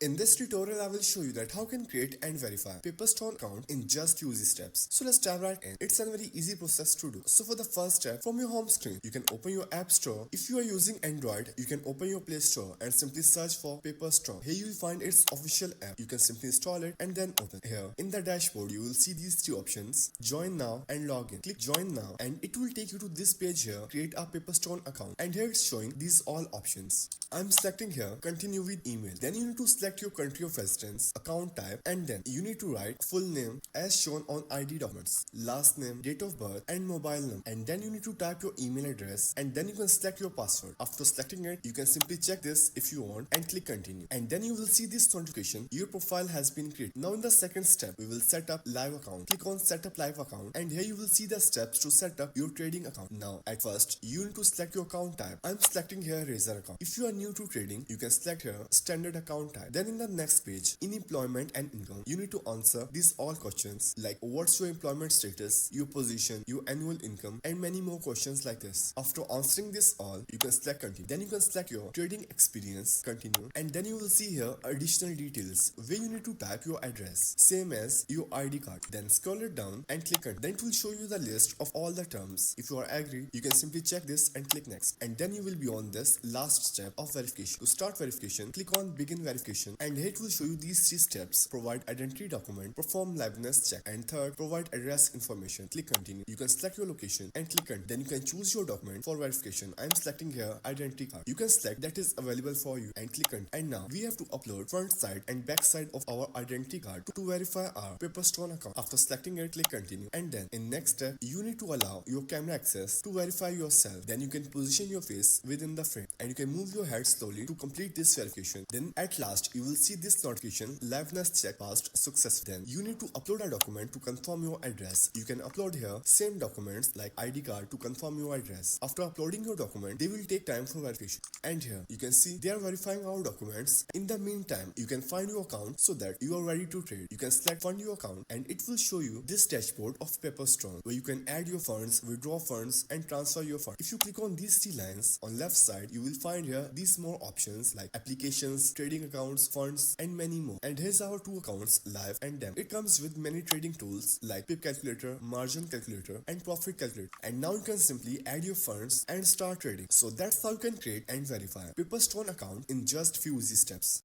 In this tutorial, I will show you that how can create and verify Pepperstone account in just few easy steps. So let's dive right in. It's a very easy process to do. So for the first step, from your home screen, you can open your App Store. If you are using Android, you can open your Play Store and simply search for Pepperstone. Here you will find its official app. You can simply install it and then open. Here in the dashboard, you will see these three options: Join Now and Log In. Click Join Now and it will take you to this page here, Create a Pepperstone account. And here it's showing these all options. I'm selecting here Continue with Email. Then you need to select your country of residence, account type, and then you need to write full name as shown on ID documents, last name, date of birth, and mobile number. And then you need to type your email address and then you can select your password. After selecting it, you can simply check this if you want and click continue. And then you will see this notification, your profile has been created. Now in the second step, we will set up live account. Click on set up live account and here you will see the steps to set up your trading account. Now at first, you need to select your account type. I'm selecting here Razor account. If you are new to trading, you can select here standard account type. Then in the next page, in employment and income, you need to answer these all questions like what's your employment status, your position, your annual income, and many more questions like this. After answering this all, you can select continue. Then you can select your trading experience, continue, and then you will see here additional details where you need to type your address, same as your ID card. Then scroll it down and click on. Then it will show you the list of all the terms. If you are agree, you can simply check this and click next. And then you will be on this last step of verification. To start verification, click on begin verification and here it will show you these three steps: provide identity document, perform liveness check, and third, provide address information. Click continue. You can select your location and click on. Then you can choose your document for verification. I am selecting here identity card. You can select that is available for you and click on. And now we have to upload front side and back side of our identity card to verify our Pepperstone account. After selecting it, click continue. And then in next step, you need to allow your camera access to verify yourself. Then you can position your face within the frame and you can move your head slowly to complete this verification. Then at last, you will see this notification, liveness check passed successfully. Then you need to upload a document to confirm your address. You can upload here same documents like ID card to confirm your address. After uploading your document, they will take time for verification. And here you can see they are verifying our documents. In the meantime, you can find your account so that you are ready to trade. You can select fund your account and it will show you this dashboard of Pepperstone where you can add your funds, withdraw funds, and transfer your funds. If you click on these three lines on left side, you will find here these more options like applications, trading accounts, funds, and many more. And here's our two accounts, live and demo. It comes with many trading tools like pip calculator, margin calculator, and profit calculator. And now you can simply add your funds and start trading. So that's how you can create and verify Pepperstone account in just few easy steps.